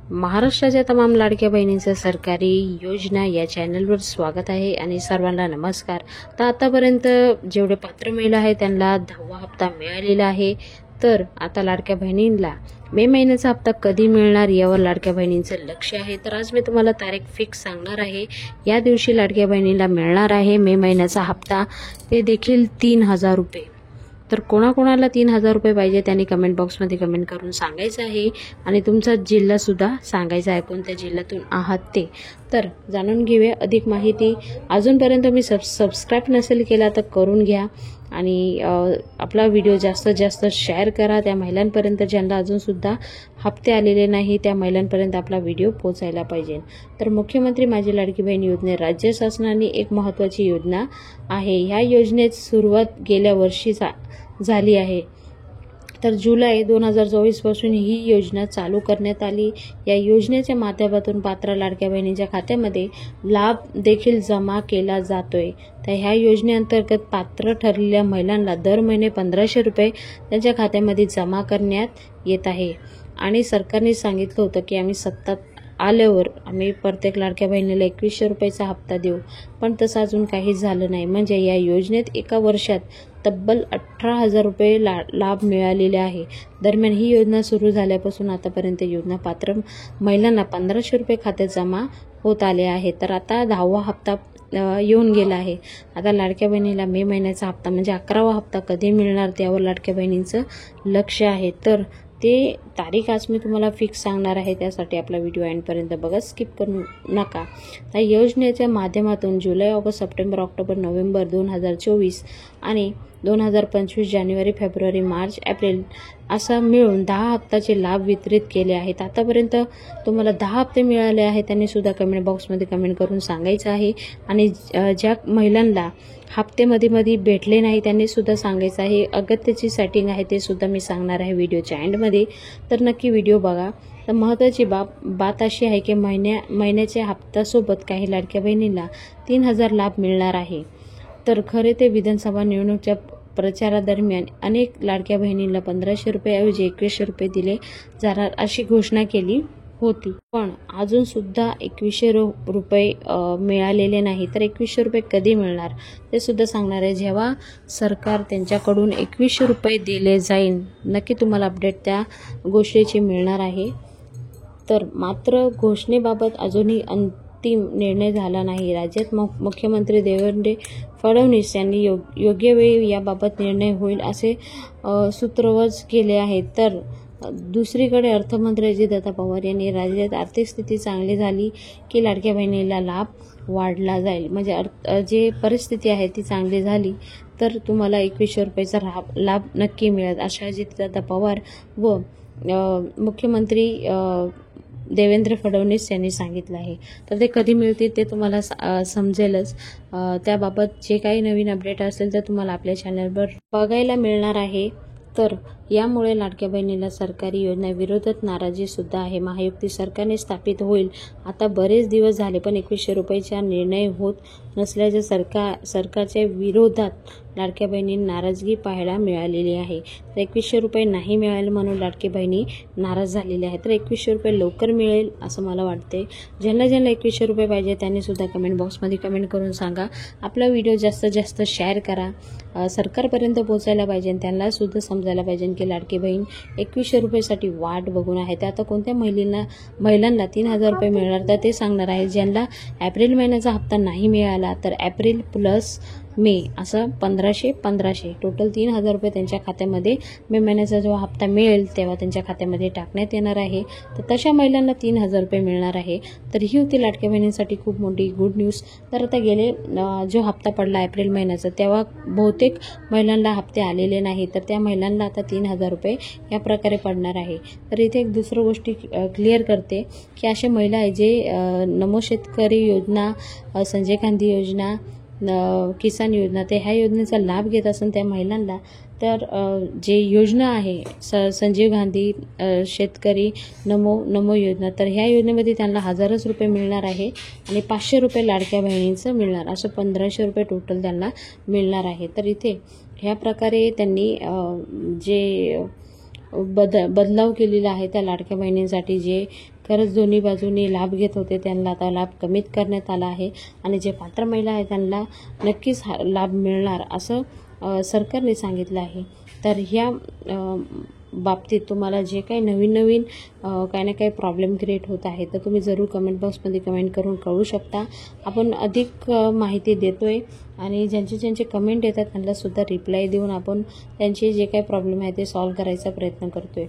महाराष्ट्राच्या तमाम लाडक्या बहिणींचं सरकारी योजना या चॅनलवर स्वागत आहे आणि सर्वांना नमस्कार। तर आतापर्यंत जेवढे पात्र महिला आहेत त्यांना 10वा हप्ता मिळालेला आहे। तर आता लाडक्या बहिणींना मे महिन्याचा हप्ता कधी मिळणार यावर लाडक्या बहिणींचं लक्ष आहे। तर आज मी तुम्हाला तारीख फिक्स सांगणार आहे। या दिवशी लाडक्या बहिणींना मिळणार आहे मे महिन्याचा हप्ता, ते देखील 3000 रुपये। तर कोणाकोणाला 3000 रुपये पाहिजे त्यांनी कमेंट बॉक्समध्ये कमेंट करून सांगायचं आहे आणि तुमचा जिल्हा सुद्धा सांगायचा आहे, कोणत्या जिल्ह्यातून आहात ते। तर जाणून घेऊया अधिक माहिती। अजूनपर्यंत मी सबस्क्राईब नसेल केला तर करून घ्या आणि आपला व्हिडिओ जास्तीत जास्त शेअर करा त्या महिलांपर्यंत ज्यांना अजूनसुद्धा हप्ते आलेले नाही, त्या महिलांपर्यंत आपला व्हिडिओ पोहोचायला पाहिजे। तर मुख्यमंत्री माझी लाडकी बहीण योजने राज्य शासनाने एक महत्त्वाची योजना आहे। ह्या योजनेत सुरुवात गेल्या वर्षी झाली आहे। तर जुलै 2024 पासून ही योजना चालू करण्यात आली। या योजनेच्या माध्यमातून पात्र लाडक्या बहिणींच्या खात्यामध्ये लाभ देखील जमा केला जातोय। तर ह्या योजनेअंतर्गत पात्र ठरलेल्या महिलांना दर महिने 1500 रुपये त्यांच्या खात्यामध्ये जमा करण्यात येत आहे आणि सरकारने सांगितलं होतं की आम्ही सत्तात आल्यावर आम्ही प्रत्येक लाडक्या बहिणीला 2100 रुपयाचा हप्ता देऊ, पण तसं अजून काहीच झालं नाही। म्हणजे या योजनेत एका वर्षात तब्बल 18,000 रुपये लाभ मिळालेले आहे। दरम्यान ही योजना सुरू झाल्यापासून आतापर्यंत योजना पात्र महिलांना 1500 रुपये खात्यात जमा होत आले आहे। तर आता 10वा हप्ता येऊन गेला आहे। आता लाडक्या बहिणीला मे महिन्याचा हप्ता म्हणजे 11वा हप्ता कधी मिळणार त्यावर लाडक्या बहिणींचं लक्ष आहे। तर ते तारीख आज मी तुम्हाला फिक्स सांगणार आहे, त्यासाठी आपला व्हिडिओ एंडपर्यंत बघा, स्किप करू नका। त्या योजनेच्या माध्यमातून जुलै, ऑगस्ट, सप्टेंबर, ऑक्टोबर, नोव्हेंबर 2024 आणि 2025 जानेवारी, फेब्रुवारी, मार्च, एप्रिल असा मिळून 10 हप्त्याचे लाभ वितरित केले आहेत। आतापर्यंत तुम्हाला 10 हप्ते मिळाले आहेत त्यांनी सुद्धा कमेंट बॉक्समध्ये कमेंट करून सांगायचं आहे आणि ज्या महिलांना हप्ते मध्ये भेटले नाही त्यांनी सुद्धा सांगायचं आहे। अगत्याची सेटिंग आहे ते सुद्धा मी सांगणार आहे व्हिडिओच्या एंडमध्ये, तर नक्की व्हिडिओ बघा। तर महत्त्वाची बात अशी आहे की महिन्याच्या हप्त्यासोबत काही लाडक्या बहिणींना 3000 लाभ मिळणार आहे। तर खरे ते विधानसभा निवडणुकीच्या प्रचारादरम्यान अनेक लाडक्या बहिणींना 1500 रुपयाऐवजी 2100 रुपये दिले जाणार अशी घोषणा केली होती, पण अजून सुद्धा 2100 रुपये मिळालेले नाही। तर 2100 रुपये कधी मिळणार ते सुद्धा सांगणार आहे। जेव्हा सरकार त्यांच्याकडून 2100 रुपये दिले जाईल नक्की तुम्हाला अपडेट त्या गोष्टीची मिळणार आहे। तर मात्र घोषणेबाबत अजूनही अंतिम निर्णय झाला नाही। राज्यात मुख्यमंत्री देवेंद्र फडणवीस यांनी योग्य वेळी याबाबत निर्णय होईल असे सूत्रवज केले आहे। तर दुसरीकडे अर्थमंत्री अजितदादा पवार यांनी राज्यात आर्थिक स्थिती चांगली झाली की लाडक्या बहिणीला लाभ वाढला जाईल, म्हणजे जे परिस्थिती आहे ती चांगली झाली तर तुम्हाला 2100 रुपयाचा लाभ नक्की मिळेल अशा अजितदादा पवार व मुख्यमंत्री देवेंद्र फडणवीस यांनी सांगितलं आहे। तर ते कधी मिळतील ते तुम्हाला समजेलच। त्याबाबत जे काही नवीन अपडेट असेल तर तुम्हाला आपल्या चॅनलवर बघायला मिळणार आहे। तर यामुळे लाडक्या बहिणीला सरकारी योजना विरोधात नाराजी सुद्धा आहे। महायुती सरकारने स्थापित होईल आता बरेच दिवस झाले, पण 2100 रुपयाचा निर्णय होत नसल्याच्या सरकारच्या विरोधात लाडक्या बहिणींना नाराजगी पाहायला मिळालेली आहे। तर 2100 रुपये नाही मिळाले म्हणून लाडकी बहिणी नाराज झालेल्या आहेत। तर 2100 रुपये लवकर मिळेल असं मला वाटते। ज्यांना 2100 रुपये पाहिजे त्यांनी सुद्धा कमेंट बॉक्समध्ये कमेंट करून सांगा। आपला व्हिडिओ जास्तीत जास्त शेअर करा, सरकारपर्यंत पोहोचायला पाहिजे, त्यांना सुद्धा समजायला पाहिजे की लाडकी बहीण 2100 रुपयासाठी वाट बघून आहे। ते आता कोणत्या महिलांना 3000 रुपये मिळणार तर ते सांगणार आहे। ज्यांना एप्रिल महिन्याचा हप्ता नाही मिळाला तर एप्रिल प्लस मे असं 1500 टोटल 3000 रुपये त्यांच्या खात्यामध्ये मे महिन्याचा जेव्हा हप्ता मिळेल तेव्हा त्यांच्या खात्यामध्ये टाकण्यात येणार आहे। तर तशा महिलांना 3000 रुपये मिळणार आहे। तर ही होती लाडक्या बहिणींसाठी खूप मोठी गुड न्यूज। तर आता गेले जो हप्ता पडला एप्रिल महिन्याचा तेव्हा बहुतेक महिलांना हप्ते आलेले नाही, तर त्या महिलांना आता 3000 रुपये या प्रकारे पडणार आहे। तर इथे एक दुसरं गोष्टी क्लिअर करते की असे महिला आहे जे नमो शेतकरी योजना, संजय गांधी योजना, किसान योजना, ते ह्या योजनेचा लाभ घेत असून त्या महिलांना तर जे योजना आहे संजीव गांधी शेतकरी नमो योजना, तर ह्या योजनेमध्ये त्यांना 1000 रुपये मिळणार आहे आणि 500 रुपये लाडक्या बहिणींचं मिळणार, असं 1500 रुपये टोटल त्यांना मिळणार आहे। तर इथे ह्या प्रकारे त्यांनी जे बदलाव केलेला आहे त्या लाडक्या बहिणींसाठी. जे खरंच दोन्ही बाजूनी लाभ घेत होते त्यांना आता लाभ कमीत करण्यात आला आहे आणि जे पात्र महिला आहेत त्यांना नक्कीच लाभ मिळणार असं सरकारने सांगितलं आहे. तर ह्या बाबतीत तुम्हाला जे काही नवीन काही ना काही प्रॉब्लेम क्रिएट होत आहे तर तुम्ही जरूर कमेंट बॉक्समध्ये कमेंट करून कळवू शकता. आपण अधिक माहिती देतोय आणि ज्यांचे कमेंट येतात त्यांनासुद्धा रिप्लाय देऊन आपण त्यांचे जे काही प्रॉब्लेम आहे ते सॉल्व्ह करायचा प्रयत्न करतोय.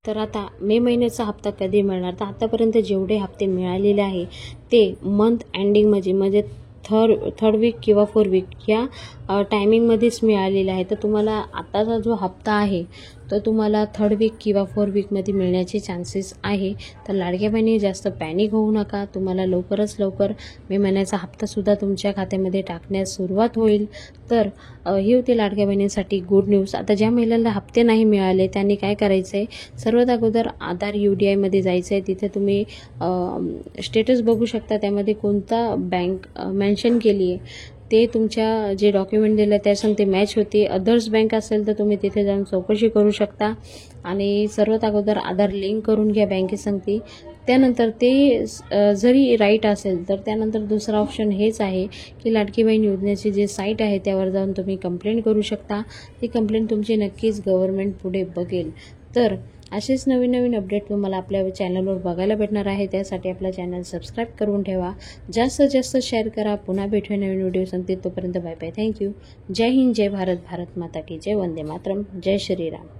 तर आता मे महिन्याचा हप्ता कधी मिळणार, तर आतापर्यंत जेवढे हप्ते मिळालेले आहे ते मंथ एंडिंग म्हणजे थर्ड वीक किंवा 4 वीक या टायमिंगमध्येच मिळालेला आहे. तर तुम्हाला आताचा जो हप्ता आहे तो तुम्हाला 3rd वीक किंवा 4 वीकमध्ये मिळण्याचे चान्सेस आहे. तर लाडक्या बहिणी जास्त पॅनिक होऊ नका. तुम्हाला लवकरच लवकर मे महिन्याचा हप्तासुद्धा तुमच्या खात्यामध्ये टाकण्यास सुरुवात होईल. तर ही होती लाडक्या बहिणींसाठी गुड न्यूज. आता ज्या महिलांना हप्ते नाही मिळाले त्यांनी काय करायचं आहे, सर्वात अगोदर आधार UDIमध्ये जायचं आहे. तिथे तुम्ही स्टेटस बघू शकता, त्यामध्ये कोणता बँक मेन्शन केली आहे ते तुमच्या जे डॉक्युमेंट दिलं त्या सांगते मॅच होते. अदर्स बँक असेल तर तुम्ही तिथे जाऊन चौकशी करू शकता आणि सर्वात अगोदर आधार लिंक करून घ्या बँकेत सांगते. त्यानंतर ते जरी राईट असेल तर त्यानंतर दुसरा ऑप्शन हेच आहे की लाडकी बहीण योजनेची जे साईट आहे त्यावर जाऊन तुम्ही कंप्लेंट करू शकता. ती कंप्लेंट तुमची नक्कीच गव्हर्नमेंट पुढे बघेल. तर असेच नवीन अपडेट तुम्हाला आपल्या चॅनलवर बघायला भेटणार आहे. त्यासाठी आपला चॅनल सबस्क्राईब करून ठेवा, जास्तीत जास्त शेअर करा. पुन्हा भेटूया नवीन व्हिडिओ सांगते. तोपर्यंत बाय बाय. थँक्यू. जय हिंद, जय भारत, भारत माता की जय, वंदे मातरम, जय श्रीराम.